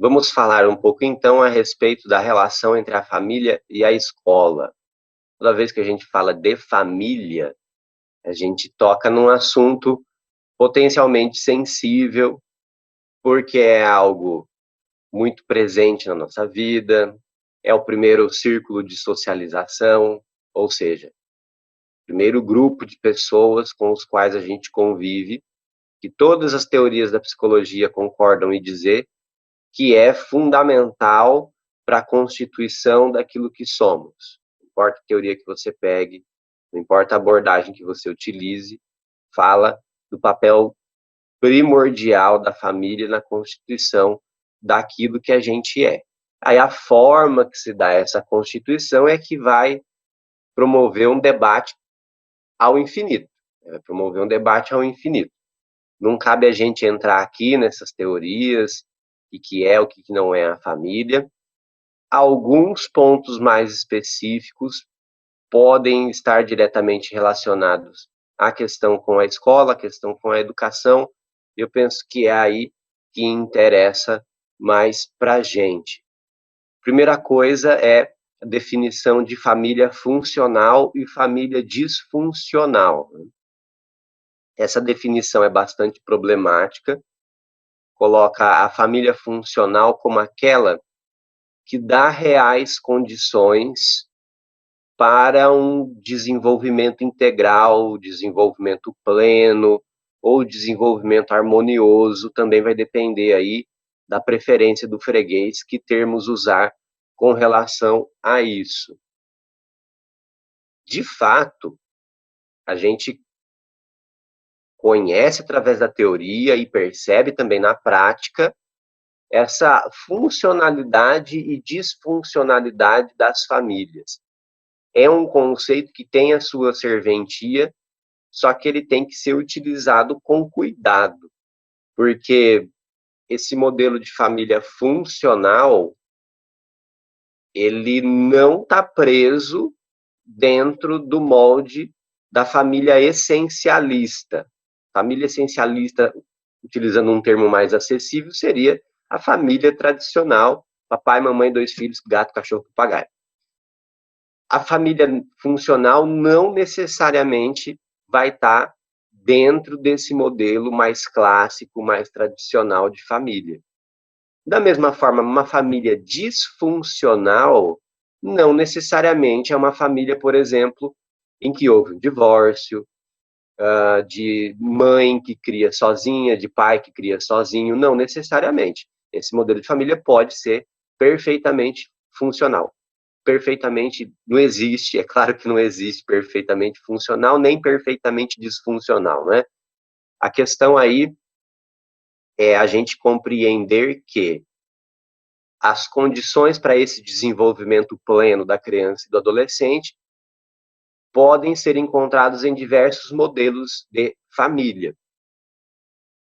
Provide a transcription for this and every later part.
Vamos falar um pouco então a respeito da relação entre a família e a escola. Toda vez que a gente fala de família, a gente toca num assunto potencialmente sensível, porque é algo muito presente na nossa vida, é o primeiro círculo de socialização, ou seja, o primeiro grupo de pessoas com os quais a gente convive, que todas as teorias da psicologia concordam em dizer que é fundamental para a constituição daquilo que somos. Não importa a teoria que você pegue, não importa a abordagem que você utilize, fala do papel primordial da família na constituição daquilo que a gente é. Aí a forma que se dá essa constituição é que vai promover um debate ao infinito. Vai promover um debate ao infinito. Não cabe a gente entrar aqui nessas teorias, o que é, o que não é a família. Alguns pontos mais específicos podem estar diretamente relacionados à questão com a escola, à questão com a educação. Eu penso que é aí que interessa mais para a gente. Primeira coisa é a definição de família funcional e família disfuncional. Essa definição é bastante problemática, coloca a família funcional como aquela que dá reais condições para um desenvolvimento integral, desenvolvimento pleno ou desenvolvimento harmonioso, também vai depender aí da preferência do freguês, que termos usar com relação a isso. De fato, a gente conhece através da teoria e percebe também na prática essa funcionalidade e disfuncionalidade das famílias. É um conceito que tem a sua serventia, só que ele tem que ser utilizado com cuidado, porque esse modelo de família funcional, ele não está preso dentro do molde da família essencialista. Família essencialista, utilizando um termo mais acessível, seria a família tradicional, papai, mamãe, 2 filhos, gato, cachorro, papagaio. A família funcional não necessariamente vai estar dentro desse modelo mais clássico, mais tradicional de família. Da mesma forma, uma família disfuncional não necessariamente é uma família, por exemplo, em que houve um divórcio, de mãe que cria sozinha, de pai que cria sozinho, não necessariamente. Esse modelo de família pode ser perfeitamente funcional. Perfeitamente não existe, é claro que não existe perfeitamente funcional, nem perfeitamente disfuncional, né? A questão aí é a gente compreender que as condições para esse desenvolvimento pleno da criança e do adolescente podem ser encontrados em diversos modelos de família.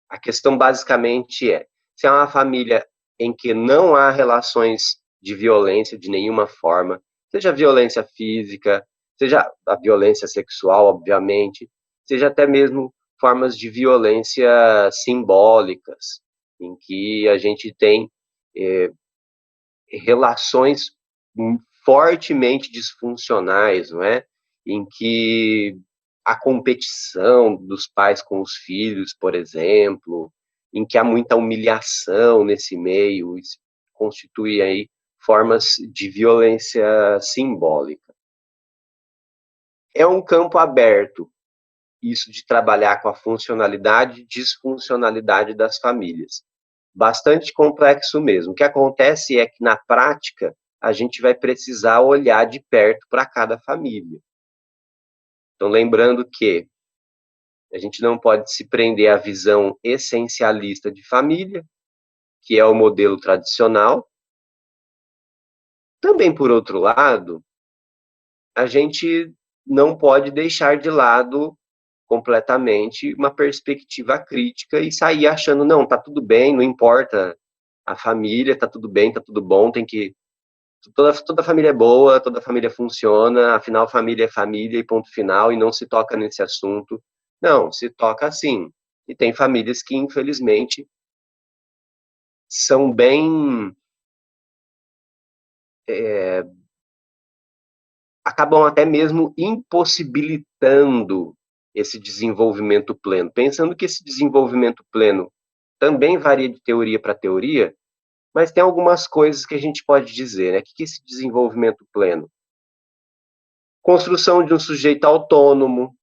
A questão basicamente é, se é uma família em que não há relações de violência de nenhuma forma, seja violência física, seja a violência sexual, obviamente, seja até mesmo formas de violência simbólicas, em que a gente tem relações fortemente disfuncionais, não é? Em que a competição dos pais com os filhos, por exemplo, em que há muita humilhação nesse meio, isso constitui aí formas de violência simbólica. É um campo aberto, isso de trabalhar com a funcionalidade e disfuncionalidade das famílias. Bastante complexo mesmo. O que acontece é que, na prática, a gente vai precisar olhar de perto para cada família. Então, lembrando que a gente não pode se prender à visão essencialista de família, que é o modelo tradicional. Também, por outro lado, a gente não pode deixar de lado completamente uma perspectiva crítica e sair achando, não, tá tudo bem, não importa a família, tá tudo bem, tá tudo bom, tem que... Toda família é boa, toda família funciona, afinal família é família e ponto final, e não se toca nesse assunto. Não, se toca sim. E tem famílias que, infelizmente, são bem... acabam até mesmo impossibilitando esse desenvolvimento pleno. Pensando que esse desenvolvimento pleno também varia de teoria para teoria, mas tem algumas coisas que a gente pode dizer, né? O que é esse desenvolvimento pleno? Construção de um sujeito autônomo,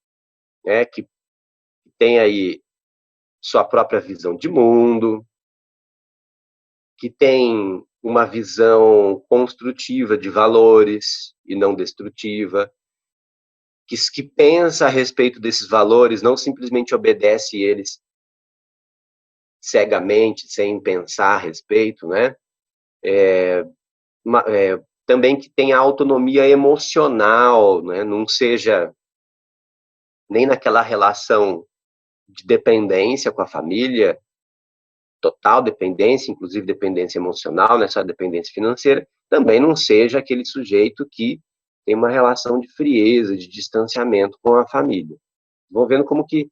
né? Que tem aí sua própria visão de mundo, que tem uma visão construtiva de valores e não destrutiva, que pensa a respeito desses valores, não simplesmente obedece eles cegamente, sem pensar a respeito, né? Também que tenha autonomia emocional, né? Não seja nem naquela relação de dependência com a família, total dependência, inclusive dependência emocional, não é só dependência financeira, também não seja aquele sujeito que tem uma relação de frieza, de distanciamento com a família. Vão vendo como que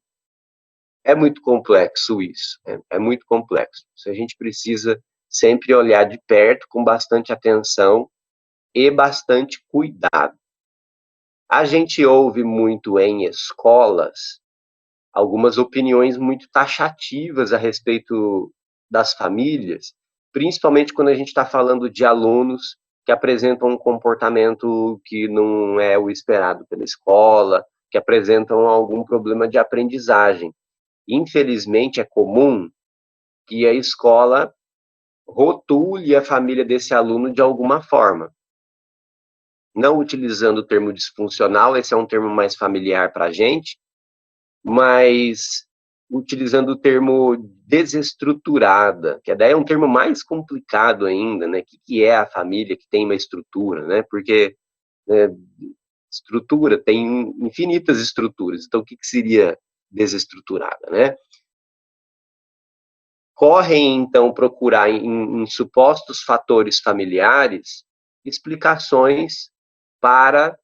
é muito complexo isso, é muito complexo. Isso a gente precisa sempre olhar de perto, com bastante atenção e bastante cuidado. A gente ouve muito em escolas algumas opiniões muito taxativas a respeito das famílias, principalmente quando a gente está falando de alunos que apresentam um comportamento que não é o esperado pela escola, que apresentam algum problema de aprendizagem. Infelizmente, é comum que a escola rotule a família desse aluno de alguma forma. Não utilizando o termo disfuncional, esse é um termo mais familiar para a gente, mas utilizando o termo desestruturada, que daí é um termo mais complicado ainda, né? O que é a família que tem uma estrutura, né? Porque estrutura tem infinitas estruturas, então o que seria desestruturada, né? Correm, então, procurar em supostos fatores familiares explicações para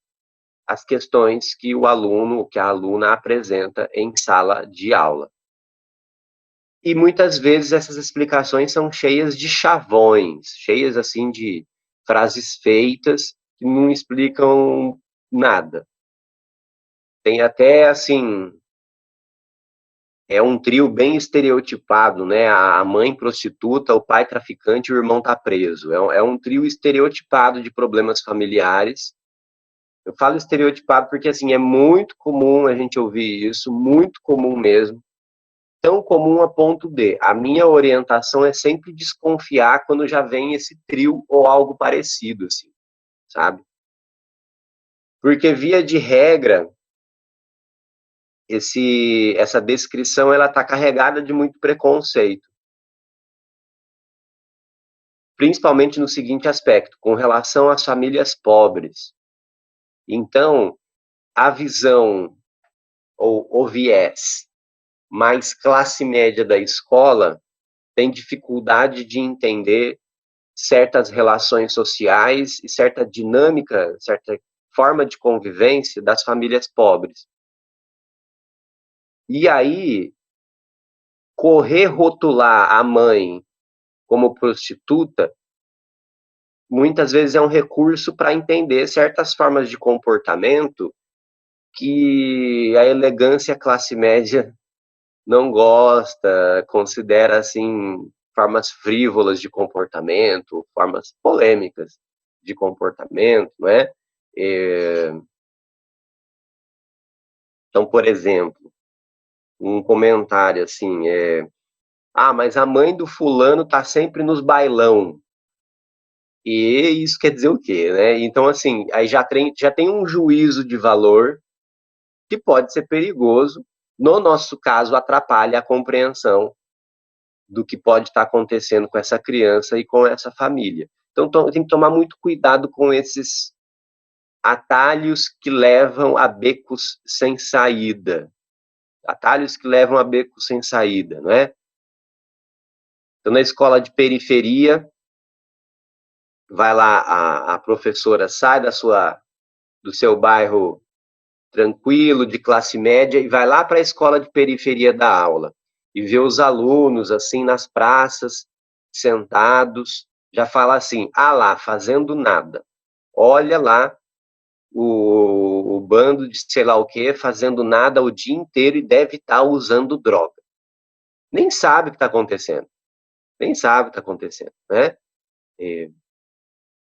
as questões que o aluno, que a aluna apresenta em sala de aula. E muitas vezes essas explicações são cheias de chavões, cheias assim de frases feitas que não explicam nada. Tem até assim, é um trio bem estereotipado, né? A mãe prostituta, o pai traficante e o irmão tá preso. É um trio estereotipado de problemas familiares. Eu falo estereotipado porque assim é muito comum a gente ouvir isso, muito comum mesmo. Tão comum a ponto de a minha orientação é sempre desconfiar quando já vem esse trio ou algo parecido, assim, sabe? Porque via de regra, essa descrição ela está carregada de muito preconceito, principalmente no seguinte aspecto, com relação às famílias pobres. Então, a visão ou o viés mais classe média da escola tem dificuldade de entender certas relações sociais e certa dinâmica, certa forma de convivência das famílias pobres. E aí, correr rotular a mãe como prostituta, muitas vezes é um recurso para entender certas formas de comportamento que a elegância classe média não gosta, considera assim formas frívolas de comportamento, formas polêmicas de comportamento, não é? Então, por exemplo, um comentário assim, mas a mãe do fulano tá sempre nos bailão. E isso quer dizer o quê, né? Então, assim, aí já tem um juízo de valor que pode ser perigoso. No nosso caso, atrapalha a compreensão do que pode estar acontecendo com essa criança e com essa família. Então, tem que tomar muito cuidado com esses atalhos que levam a becos sem saída. Atalhos que levam a becos sem saída, não é? Então, na escola de periferia, vai lá, a professora sai do seu bairro tranquilo, de classe média, e vai lá para a escola de periferia da aula. E vê os alunos, assim, nas praças, sentados, já fala assim, ah lá, fazendo nada. Olha lá o bando de sei lá o que fazendo nada o dia inteiro e deve estar usando droga. Nem sabe o que está acontecendo. Nem sabe o que está acontecendo, né?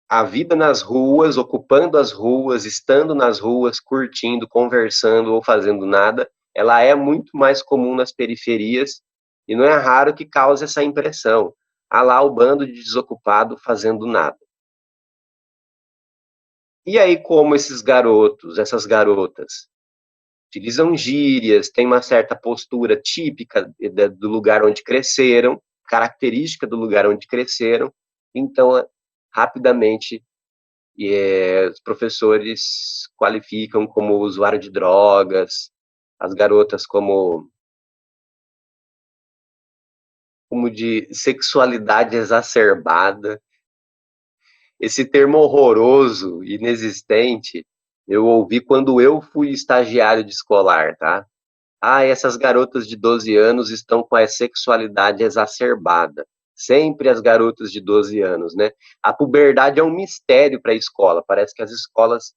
A vida nas ruas, ocupando as ruas, estando nas ruas, curtindo, conversando ou fazendo nada, ela é muito mais comum nas periferias e não é raro que cause essa impressão. Há lá o bando de desocupado fazendo nada. E aí, como esses garotos, essas garotas, utilizam gírias, têm uma certa postura típica do lugar onde cresceram, característica do lugar onde cresceram, então, rapidamente, os professores qualificam como usuário de drogas, as garotas como de sexualidade exacerbada. Esse termo horroroso, inexistente, eu ouvi quando eu fui estagiário de escolar, tá? Ah, essas garotas de 12 anos estão com a sexualidade exacerbada. Sempre as garotas de 12 anos, né? A puberdade é um mistério para a escola. Parece que as escolas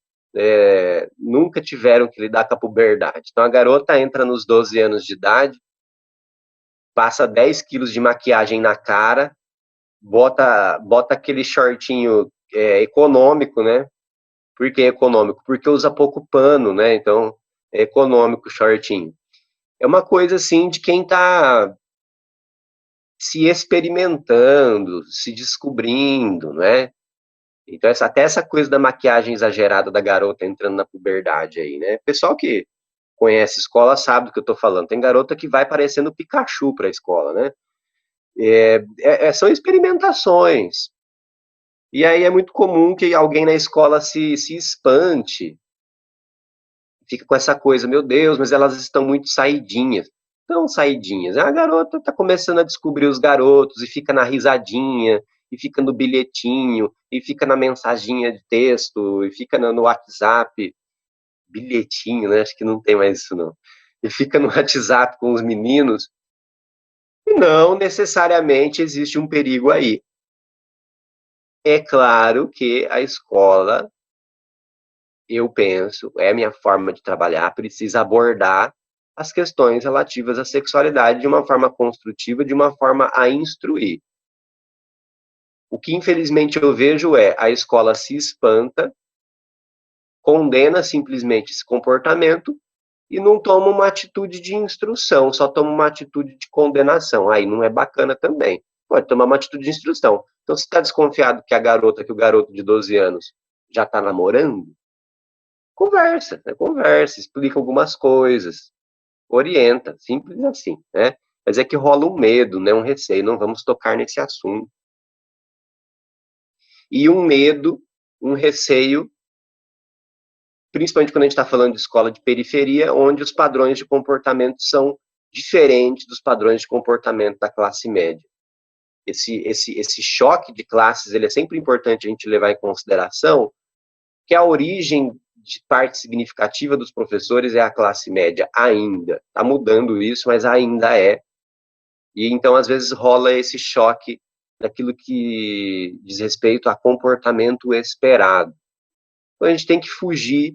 nunca tiveram que lidar com a puberdade. Então a garota entra nos 12 anos de idade, passa 10 quilos de maquiagem na cara, bota aquele shortinho econômico, né? Por que econômico? Porque usa pouco pano, né? Então é econômico o shortinho. É uma coisa assim de quem está se experimentando, se descobrindo, né? Então, até essa coisa da maquiagem exagerada da garota entrando na puberdade aí, né? Pessoal que conhece escola sabe do que eu tô falando. Tem garota que vai parecendo Pikachu para a escola, né? São experimentações. E aí é muito comum que alguém na escola se espante, fica com essa coisa, meu Deus, mas elas estão muito saidinhas. Não saidinhas. A garota está começando a descobrir os garotos e fica na risadinha, e fica no bilhetinho, e fica na mensaginha de texto, e fica no WhatsApp. Bilhetinho, né? Acho que não tem mais isso, não. E fica no WhatsApp com os meninos. E não necessariamente existe um perigo aí. É claro que a escola, eu penso, é a minha forma de trabalhar, precisa abordar as questões relativas à sexualidade de uma forma construtiva, de uma forma a instruir. O que infelizmente eu vejo é a escola se espanta, condena simplesmente esse comportamento e não toma uma atitude de instrução, só toma uma atitude de condenação. Aí não é bacana também. Pode tomar uma atitude de instrução. Então, se está desconfiado que a garota, que o garoto de 12 anos já está namorando, conversa, né? Conversa, explica algumas coisas, orienta, simples assim, né? Mas é que rola um medo, né? Um receio, não vamos tocar nesse assunto. E um medo, um receio, principalmente quando a gente está falando de escola de periferia, onde os padrões de comportamento são diferentes dos padrões de comportamento da classe média. Esse choque de classes, ele é sempre importante a gente levar em consideração, que a origem de parte significativa dos professores é a classe média, ainda. Está mudando isso, mas ainda é. E então, às vezes, rola esse choque daquilo que diz respeito a comportamento esperado. Então, a gente tem que fugir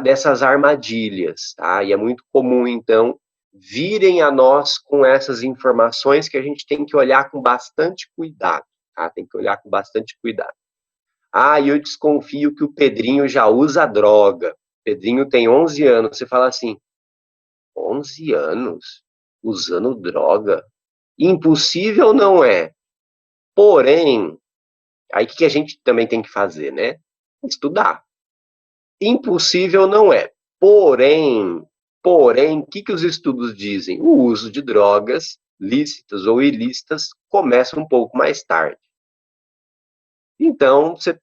dessas armadilhas, tá? E é muito comum, então, virem a nós com essas informações que a gente tem que olhar com bastante cuidado, tá? Tem que olhar com bastante cuidado. Ah, eu desconfio que o Pedrinho já usa droga. Pedrinho tem 11 anos. Você fala assim, 11 anos? Usando droga? Impossível não é. Porém, aí o que a gente também tem que fazer, né? Estudar. Impossível não é. Porém, o que os estudos dizem? O uso de drogas, lícitas ou ilícitas, começa um pouco mais tarde. Então, você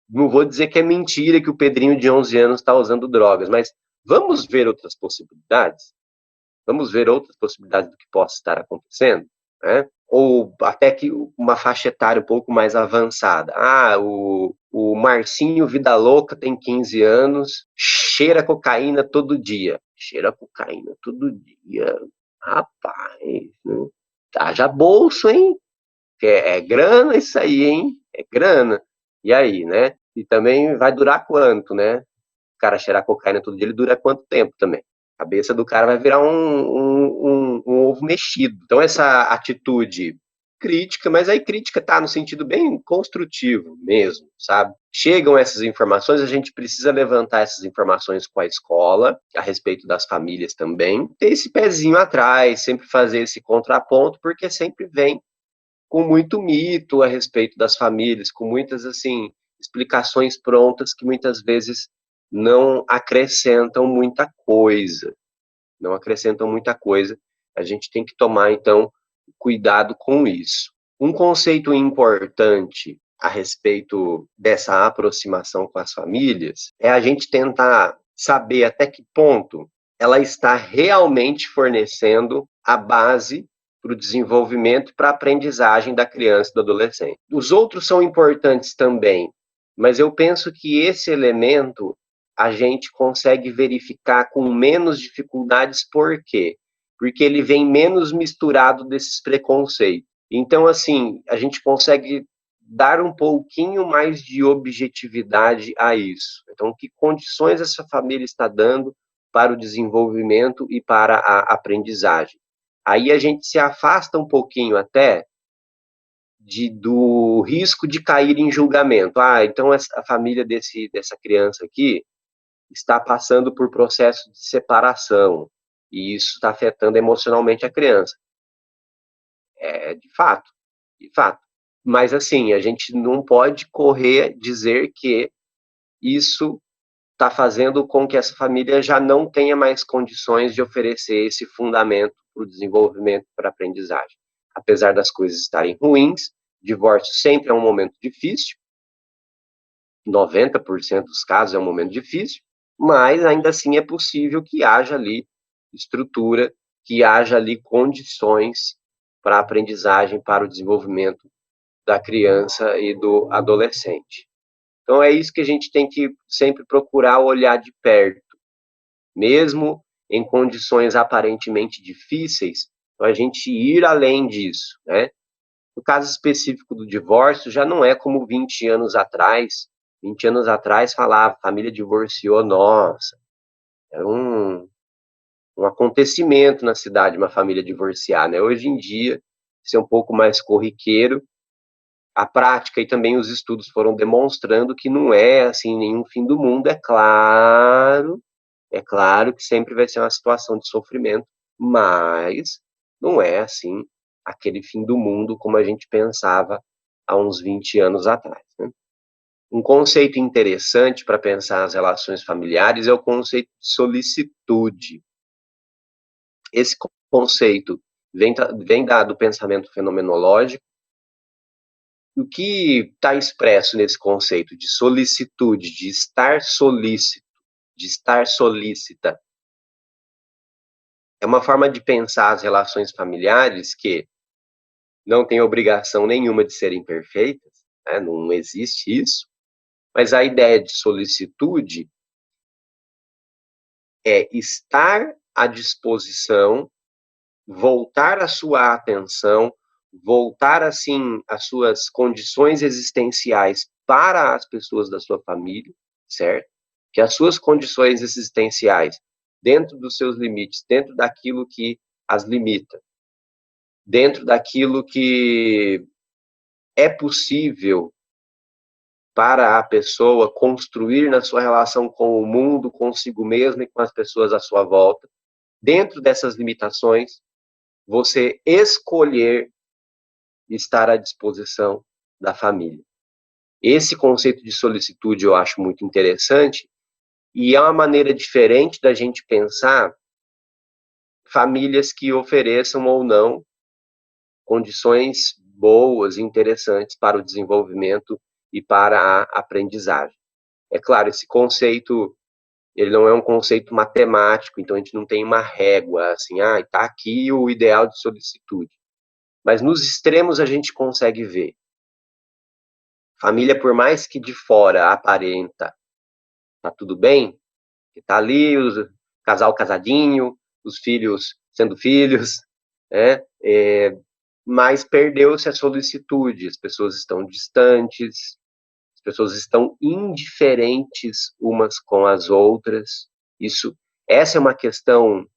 não vou dizer que é mentira que o Pedrinho de 11 anos está usando drogas, mas vamos ver outras possibilidades? Vamos ver outras possibilidades do que possa estar acontecendo? Né? Ou até que uma faixa etária um pouco mais avançada. Ah, o Marcinho Vida Louca tem 15 anos, cheira cocaína todo dia. Cheira cocaína todo dia. Rapaz, né? haja bolso, hein? É grana isso aí, hein? É grana. E aí, né? E também vai durar quanto, né? O cara cheirar cocaína todo dia, ele dura quanto tempo também? A cabeça do cara vai virar um ovo mexido. Então, essa atitude crítica, mas aí crítica tá no sentido bem construtivo mesmo, sabe? Chegam essas informações, a gente precisa levantar essas informações com a escola, a respeito das famílias também, ter esse pezinho atrás, sempre fazer esse contraponto, porque sempre vem com muito mito a respeito das famílias, com muitas, assim, explicações prontas que muitas vezes não acrescentam muita coisa. Não acrescentam muita coisa. A gente tem que tomar, então, cuidado com isso. Um conceito importante a respeito dessa aproximação com as famílias é a gente tentar saber até que ponto ela está realmente fornecendo a base para o desenvolvimento e para a aprendizagem da criança e do adolescente. Os outros são importantes também, mas eu penso que esse elemento a gente consegue verificar com menos dificuldades. Por quê? Porque ele vem menos misturado desses preconceitos. Então, assim, a gente consegue dar um pouquinho mais de objetividade a isso. Então, que condições essa família está dando para o desenvolvimento e para a aprendizagem? Aí a gente se afasta um pouquinho até do risco de cair em julgamento. Ah, então a família dessa criança aqui está passando por processo de separação e isso está afetando emocionalmente a criança. É de fato, de fato. Mas assim, a gente não pode correr dizer que isso está fazendo com que essa família já não tenha mais condições de oferecer esse fundamento para o desenvolvimento, para a aprendizagem. Apesar das coisas estarem ruins, divórcio sempre é um momento difícil, 90% dos casos é um momento difícil, mas ainda assim é possível que haja ali estrutura, que haja ali condições para a aprendizagem, para o desenvolvimento da criança e do adolescente. Então é isso que a gente tem que sempre procurar olhar de perto, mesmo em condições aparentemente difíceis, a gente ir além disso, né? No caso específico do divórcio, já não é como 20 anos atrás. 20 anos atrás falava, família divorciou, nossa, era um acontecimento na cidade uma família divorciar, né? Hoje em dia, isso é um pouco mais corriqueiro. A prática e também os estudos foram demonstrando que não é assim nenhum fim do mundo. É claro que sempre vai ser uma situação de sofrimento, mas não é assim aquele fim do mundo como a gente pensava há uns 20 anos atrás, né? Um conceito interessante para pensar as relações familiares é o conceito de solicitude. Esse conceito vem do pensamento fenomenológico. O que está expresso nesse conceito de solicitude, de estar solícito, de estar solícita, é uma forma de pensar as relações familiares que não tem obrigação nenhuma de serem perfeitas, né? Não existe isso, mas a ideia de solicitude é estar à disposição, voltar a sua atenção, voltar assim as suas condições existenciais para as pessoas da sua família, certo? Que as suas condições existenciais, dentro dos seus limites, dentro daquilo que as limita, dentro daquilo que é possível para a pessoa construir na sua relação com o mundo, consigo mesma e com as pessoas à sua volta, dentro dessas limitações, você escolher estar à disposição da família. Esse conceito de solicitude eu acho muito interessante e é uma maneira diferente da gente pensar famílias que ofereçam ou não condições boas e interessantes para o desenvolvimento e para a aprendizagem. É claro, esse conceito, ele não é um conceito matemático, então a gente não tem uma régua, assim, está aqui o ideal de solicitude. Mas nos extremos a gente consegue ver. Família, por mais que de fora aparenta, tá tudo bem, tá ali o casal casadinho, os filhos sendo filhos, né? mas perdeu-se a solicitude, as pessoas estão distantes, as pessoas estão indiferentes umas com as outras. Essa é uma questão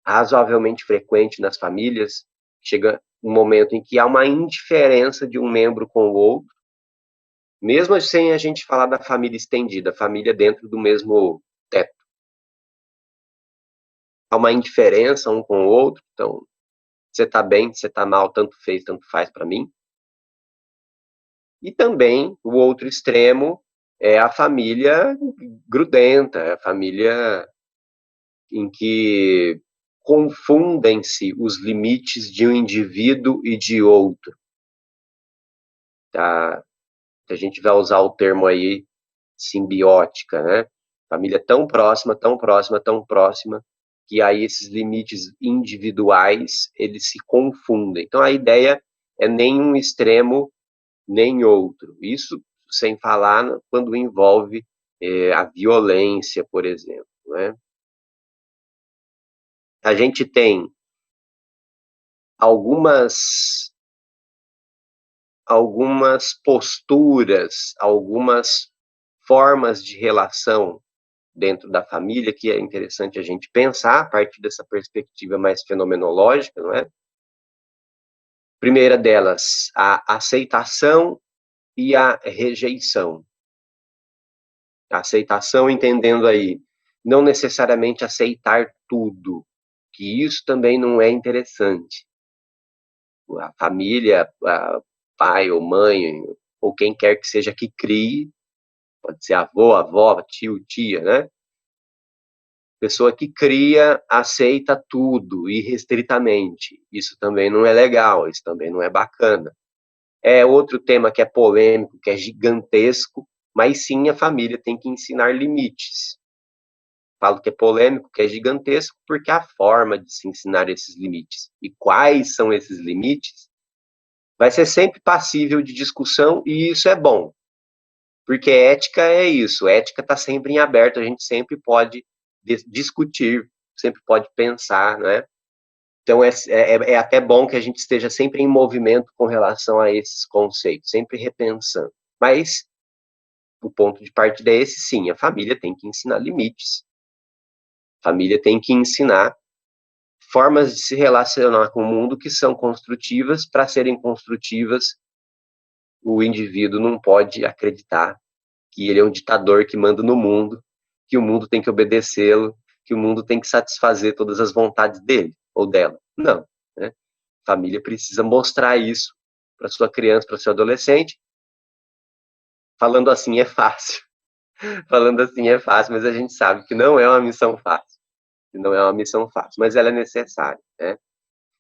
razoavelmente frequente nas famílias. Chega um momento em que há uma indiferença de um membro com o outro, mesmo sem a gente falar da família estendida, a família dentro do mesmo teto. Há uma indiferença um com o outro, então, você tá bem, você tá mal, tanto fez, tanto faz para mim. E também, o outro extremo é a família grudenta, a família em que confundem-se os limites de um indivíduo e de outro. Tá? A gente vai usar o termo aí simbiótica, né? Família tão próxima, tão próxima, tão próxima, que aí esses limites individuais, eles se confundem. Então a ideia é nem um extremo, nem outro. Isso sem falar quando envolve a violência, por exemplo, né? A gente tem algumas posturas, algumas formas de relação dentro da família que é interessante a gente pensar a partir dessa perspectiva mais fenomenológica, não é? Primeira delas, a aceitação e a rejeição. A aceitação entendendo aí, não necessariamente aceitar tudo, que isso também não é interessante. A família, pai ou mãe, ou quem quer que seja que crie, pode ser avô, avó, tio, tia, né? Pessoa que cria, aceita tudo irrestritamente. Isso também não é legal, isso também não é bacana. É outro tema que é polêmico, que é gigantesco, mas sim a família tem que ensinar limites. Falo que é polêmico, que é gigantesco, porque há forma de se ensinar esses limites. E quais são esses limites? Vai ser sempre passível de discussão, e isso é bom. Porque ética é isso, ética está sempre em aberto, a gente sempre pode discutir, sempre pode pensar, né? Então é até bom que a gente esteja sempre em movimento com relação a esses conceitos, sempre repensando. Mas o ponto de partida é esse, sim, a família tem que ensinar limites. A família tem que ensinar formas de se relacionar com o mundo que são construtivas. Para serem construtivas, o indivíduo não pode acreditar que ele é um ditador que manda no mundo, que o mundo tem que obedecê-lo, que o mundo tem que satisfazer todas as vontades dele ou dela. Não, né? A família precisa mostrar isso para sua criança, para seu adolescente. Falando assim é fácil. Falando assim é fácil, mas a gente sabe que não é uma missão fácil. Que não é uma missão fácil, mas ela é necessária, né?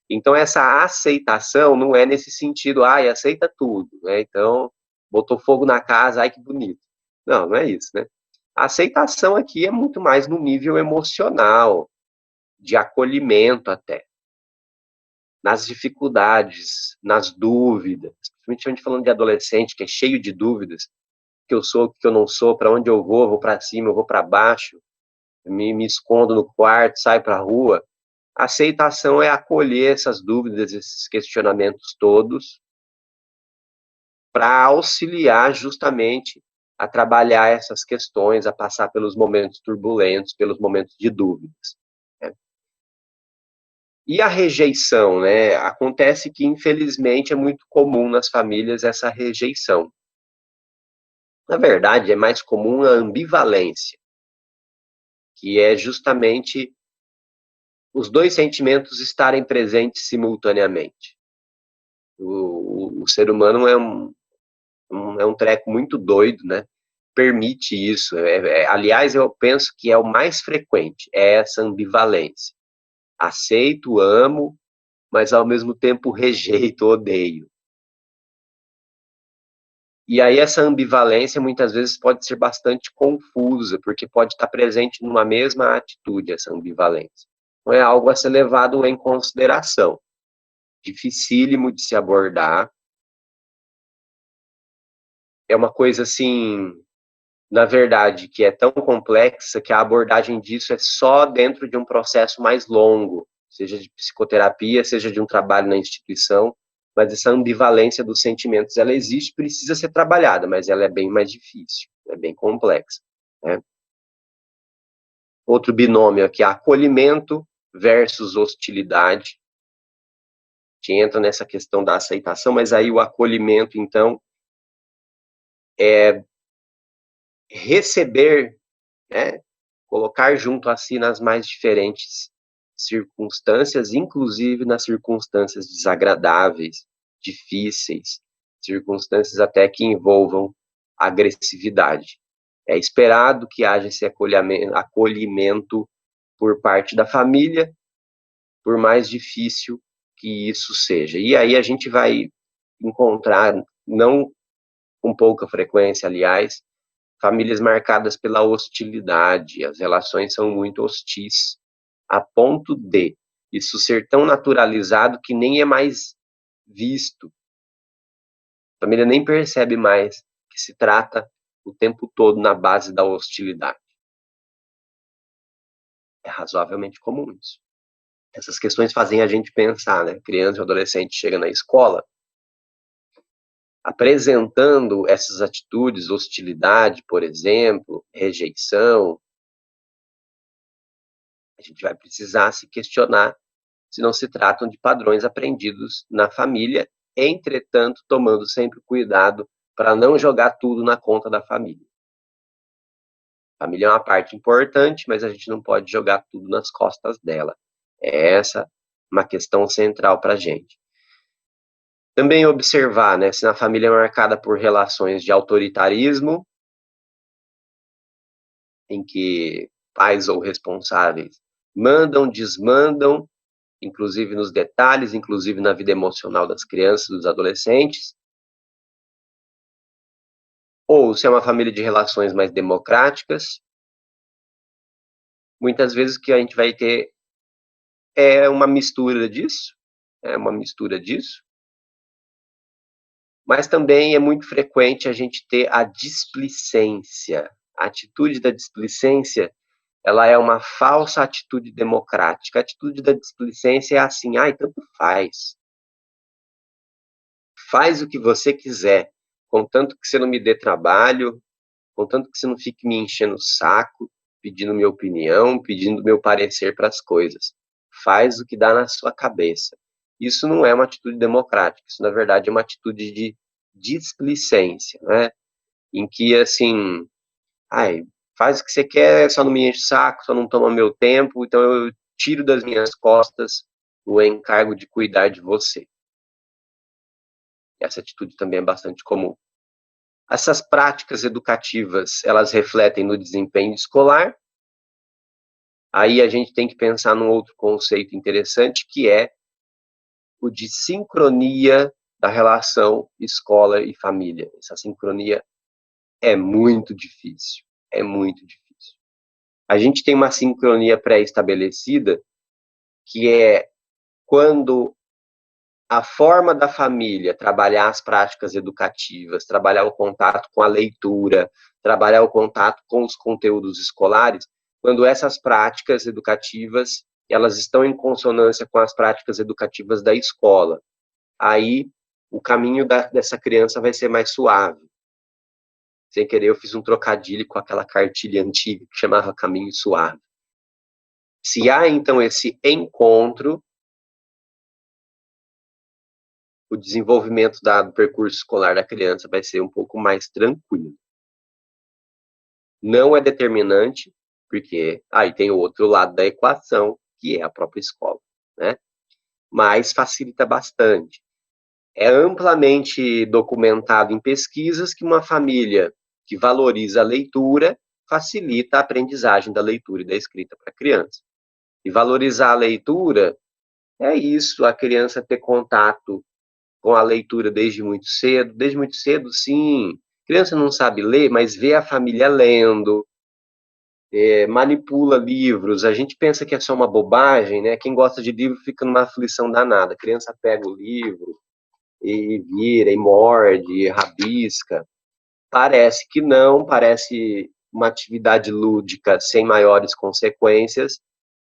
Então essa aceitação não é nesse sentido, ai, aceita tudo, né? Então, botou fogo na casa, ai que bonito. Não, não é isso, né? A aceitação aqui é muito mais no nível emocional, de acolhimento até, nas dificuldades, nas dúvidas, principalmente a gente falando de adolescente, que é cheio de dúvidas, que eu sou, que eu não sou, para onde eu vou para cima, eu vou para baixo, me escondo no quarto, saio para a rua. A aceitação é acolher essas dúvidas, esses questionamentos todos, para auxiliar justamente a trabalhar essas questões, a passar pelos momentos turbulentos, pelos momentos de dúvidas, né? E a rejeição, né? Acontece que, infelizmente, é muito comum nas famílias essa rejeição. Na verdade, é mais comum a ambivalência, que é justamente os dois sentimentos estarem presentes simultaneamente. O ser humano é um treco muito doido, né? Permite isso. Aliás, eu penso que é o mais frequente, é essa ambivalência. Aceito, amo, mas ao mesmo tempo rejeito, odeio. E aí essa ambivalência muitas vezes pode ser bastante confusa, porque pode estar presente numa mesma atitude, essa ambivalência. Não é algo a ser levado em consideração. Dificílimo de se abordar. É uma coisa assim, na verdade, que é tão complexa que a abordagem disso é só dentro de um processo mais longo, seja de psicoterapia, seja de um trabalho na instituição, mas essa ambivalência dos sentimentos, ela existe, precisa ser trabalhada, mas ela é bem mais difícil, é bem complexa, né? Outro binômio aqui, acolhimento versus hostilidade. A gente entra nessa questão da aceitação, mas aí o acolhimento, então, é receber, né, colocar junto a si nas mais diferentes circunstâncias, inclusive nas circunstâncias desagradáveis, difíceis, circunstâncias até que envolvam agressividade. É esperado que haja esse acolhimento por parte da família, por mais difícil que isso seja. E aí a gente vai encontrar, não com pouca frequência, aliás, famílias marcadas pela hostilidade, as relações são muito hostis, a ponto de isso ser tão naturalizado que nem é mais visto. A família nem percebe mais que se trata o tempo todo na base da hostilidade. É razoavelmente comum isso. Essas questões fazem a gente pensar, né? Criança ou adolescente chega na escola apresentando essas atitudes, hostilidade, por exemplo, rejeição. A gente vai precisar se questionar se não se tratam de padrões aprendidos na família, entretanto, tomando sempre cuidado para não jogar tudo na conta da família. A família é uma parte importante, mas a gente não pode jogar tudo nas costas dela. É essa uma questão central para a gente. Também observar, né, se na família é marcada por relações de autoritarismo, em que pais ou responsáveis mandam, desmandam, inclusive nos detalhes, inclusive na vida emocional das crianças, dos adolescentes, ou se é uma família de relações mais democráticas, muitas vezes o que a gente vai ter é uma mistura disso, mas também é muito frequente a gente ter a displicência. A atitude da displicência, ela é uma falsa atitude democrática. A atitude da displicência é assim, ai, tanto faz. Faz o que você quiser, contanto que você não me dê trabalho, contanto que você não fique me enchendo o saco, pedindo minha opinião, pedindo meu parecer para as coisas. Faz o que dá na sua cabeça. Isso não é uma atitude democrática, isso na verdade é uma atitude de displicência, né? Em que, assim, ai, faz o que você quer, só não me enche o saco, só não toma meu tempo, então eu tiro das minhas costas o encargo de cuidar de você. Essa atitude também é bastante comum. Essas práticas educativas, elas refletem no desempenho escolar. Aí a gente tem que pensar num outro conceito interessante, que é o de sincronia da relação escola e família. Essa sincronia é muito difícil, é muito difícil. A gente tem uma sincronia pré-estabelecida, que é quando a forma da família trabalhar as práticas educativas, trabalhar o contato com a leitura, trabalhar o contato com os conteúdos escolares, quando essas práticas educativas, elas estão em consonância com as práticas educativas da escola. Aí, o caminho dessa criança vai ser mais suave. Sem querer, eu fiz um trocadilho com aquela cartilha antiga que chamava Caminho Suave. Se há, então, esse encontro, o desenvolvimento do percurso escolar da criança vai ser um pouco mais tranquilo. Não é determinante, porque aí tem o outro lado da equação, que é a própria escola, né? Mas facilita bastante. É amplamente documentado em pesquisas que uma família que valoriza a leitura facilita a aprendizagem da leitura e da escrita para a criança. E valorizar a leitura é isso, a criança ter contato com a leitura desde muito cedo, sim. A criança não sabe ler, mas vê a família lendo, manipula livros. A gente pensa que é só uma bobagem, né? Quem gosta de livro fica numa aflição danada. A criança pega o livro e vira, e morde, e rabisca. Parece que não, parece uma atividade lúdica sem maiores consequências,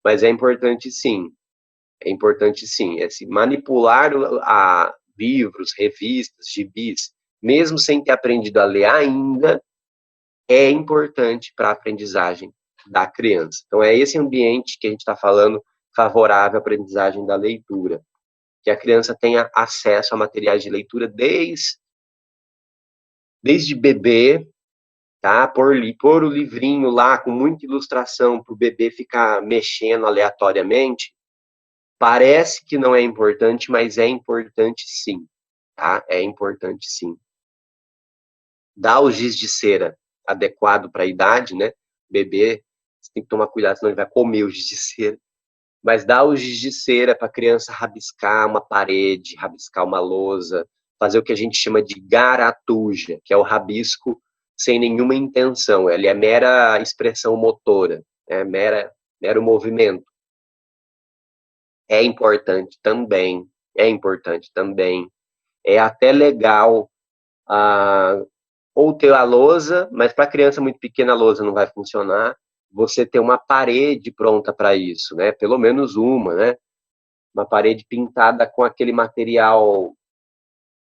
mas é importante sim. É importante sim, é se manipular livros, revistas, gibis, mesmo sem ter aprendido a ler ainda, é importante para a aprendizagem da criança. Então, é esse ambiente que a gente está falando favorável à aprendizagem da leitura, que a criança tenha acesso a materiais de leitura desde bebê, tá? Pôr o livrinho lá com muita ilustração para o bebê ficar mexendo aleatoriamente, parece que não é importante, mas é importante sim, tá? É importante sim. Dá o giz de cera adequado para a idade, né? Bebê, você tem que tomar cuidado, senão ele vai comer o giz de cera. Mas dá o giz de cera para a criança rabiscar uma parede, rabiscar uma lousa, fazer o que a gente chama de garatuja, que é o rabisco sem nenhuma intenção, ele é mera expressão motora, é mero movimento. É importante também, é importante também. É até legal ou ter a lousa, mas para criança muito pequena a lousa não vai funcionar, você ter uma parede pronta para isso, né? Pelo menos uma, né? Uma parede pintada com aquele material,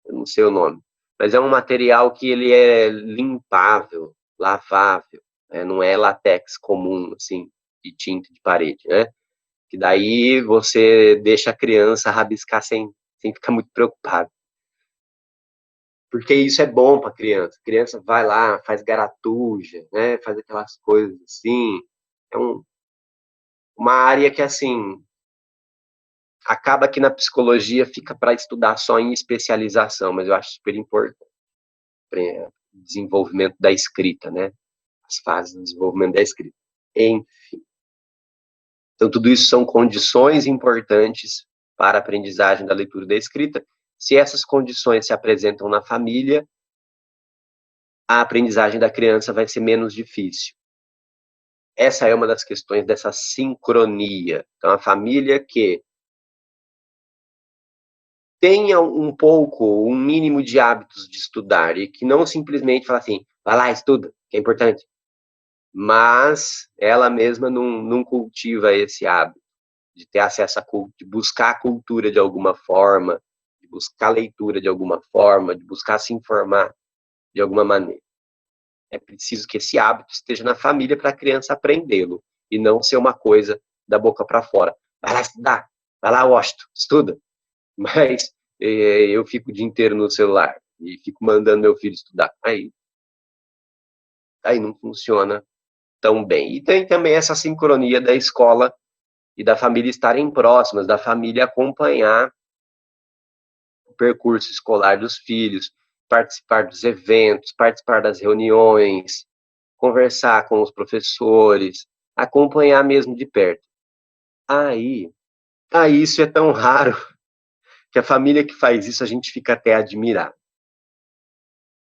eu não sei o nome, mas é um material que ele é limpável, lavável, né? Não é látex comum, assim, de tinta de parede, né? Que daí você deixa a criança rabiscar sem ficar muito preocupado. Porque isso é bom para a criança. A criança vai lá, faz garatuja, né? Faz aquelas coisas assim. É uma área que, assim, acaba que na psicologia fica para estudar só em especialização, mas eu acho super importante para o desenvolvimento da escrita, né? As fases do desenvolvimento da escrita. Enfim. Então, tudo isso são condições importantes para a aprendizagem da leitura e da escrita. Se essas condições se apresentam na família, a aprendizagem da criança vai ser menos difícil. Essa é uma das questões dessa sincronia. Então, a família que tenha um pouco, um mínimo de hábitos de estudar e que não simplesmente fala assim, vai lá, estuda, que é importante. Mas ela mesma não cultiva esse hábito de ter acesso a de buscar a cultura de alguma forma, de buscar a leitura de alguma forma, de buscar se informar de alguma maneira. É preciso que esse hábito esteja na família para a criança aprendê-lo e não ser uma coisa da boca para fora. Vai lá estudar, vai lá, Washington, estuda. Mas eu fico o dia inteiro no celular e fico mandando meu filho estudar. Aí não funciona tão bem. E tem também essa sincronia da escola e da família estarem próximas, da família acompanhar o percurso escolar dos filhos, participar dos eventos, participar das reuniões, conversar com os professores, acompanhar mesmo de perto. Aí isso é tão raro que a família que faz isso a gente fica até admirado.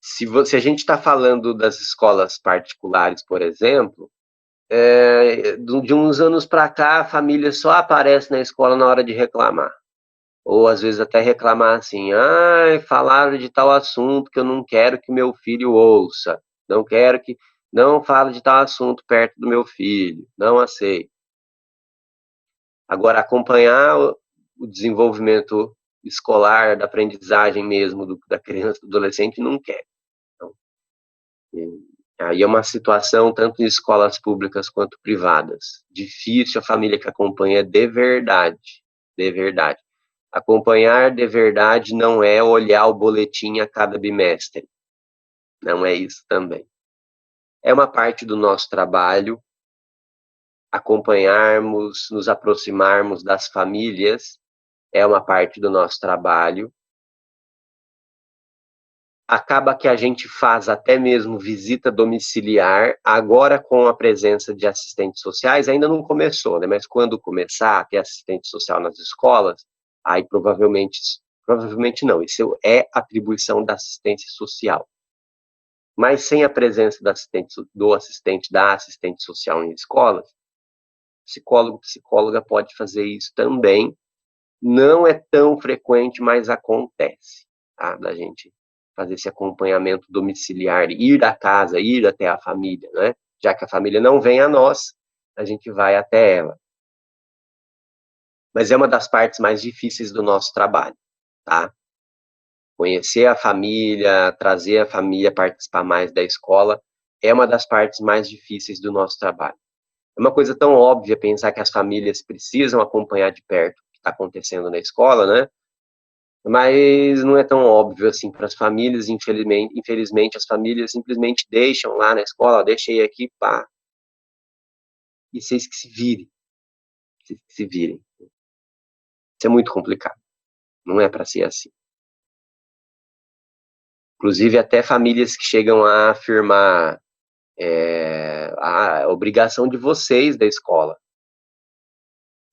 Se a gente está falando das escolas particulares, por exemplo, de uns anos para cá, a família só aparece na escola na hora de reclamar. Ou às vezes até reclamar assim, falaram de tal assunto que eu não quero que meu filho ouça, não fale de tal assunto perto do meu filho, não aceito. Agora, acompanhar o desenvolvimento escolar, da aprendizagem mesmo da criança, do adolescente, não quer. Então, aí é uma situação tanto em escolas públicas quanto privadas. Difícil a família que acompanha de verdade, de verdade. Acompanhar de verdade não é olhar o boletim a cada bimestre. Não é isso também. É uma parte do nosso trabalho acompanharmos, nos aproximarmos das famílias, é uma parte do nosso trabalho. Acaba que a gente faz até mesmo visita domiciliar, agora com a presença de assistentes sociais, ainda não começou, né? Mas quando começar a ter assistente social nas escolas, aí provavelmente não, isso é atribuição da assistência social. Mas sem a presença da assistente social em escolas, psicólogo, psicóloga pode fazer isso também. Não é tão frequente, mas acontece, tá? Da gente fazer esse acompanhamento domiciliar, ir à casa, ir até a família, né? Já que a família não vem a nós, a gente vai até ela. Mas é uma das partes mais difíceis do nosso trabalho, tá? Conhecer a família, trazer a família a participar mais da escola, é uma das partes mais difíceis do nosso trabalho. É uma coisa tão óbvia pensar que as famílias precisam acompanhar de perto o que está acontecendo na escola, né? Mas não é tão óbvio assim para as famílias, infelizmente as famílias simplesmente deixam lá na escola, deixei aqui, pá, e vocês que se virem, vocês que se virem. Isso é muito complicado, não é para ser assim. Inclusive até famílias que chegam a afirmar a obrigação de vocês da escola,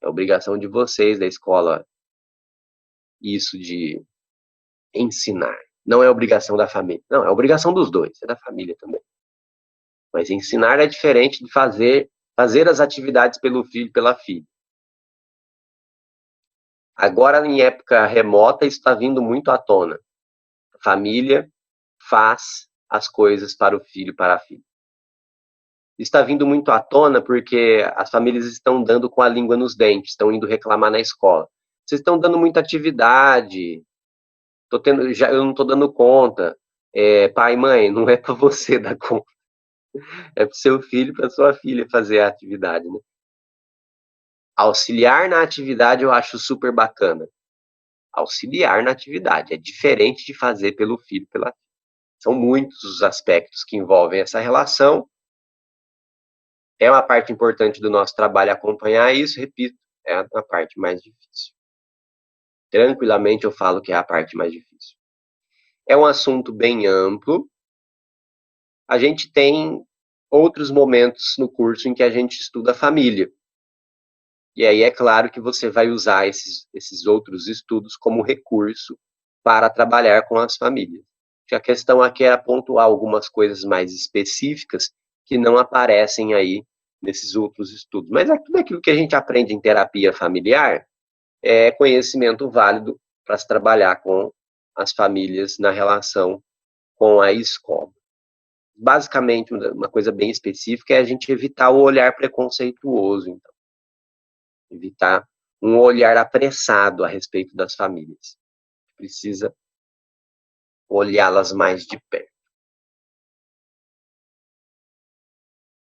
é obrigação de vocês da escola isso de ensinar. Não é obrigação da família, não, é obrigação dos dois, é da família também. Mas ensinar é diferente de fazer as atividades pelo filho e pela filha. Agora, em época remota, isso está vindo muito à tona. A família faz as coisas para o filho e para a filha. Isso está vindo muito à tona porque as famílias estão dando com a língua nos dentes, estão indo reclamar na escola. Vocês estão dando muita atividade, eu não estou dando conta. Pai e mãe, não é para você dar conta. É para o seu filho e para sua filha fazer a atividade, né? Auxiliar na atividade eu acho super bacana. Auxiliar na atividade, é diferente de fazer pelo filho, pela filha. São muitos os aspectos que envolvem essa relação. É uma parte importante do nosso trabalho acompanhar isso, repito, é a parte mais difícil. Tranquilamente eu falo que é a parte mais difícil. É um assunto bem amplo. A gente tem outros momentos no curso em que a gente estuda a família. E aí é claro que você vai usar esses outros estudos como recurso para trabalhar com as famílias. A questão aqui é pontuar algumas coisas mais específicas que não aparecem aí nesses outros estudos. Mas tudo aquilo que a gente aprende em terapia familiar é conhecimento válido para se trabalhar com as famílias na relação com a escola. Basicamente, uma coisa bem específica é a gente evitar o olhar preconceituoso, então. Evitar um olhar apressado a respeito das famílias. Precisa olhá-las mais de perto.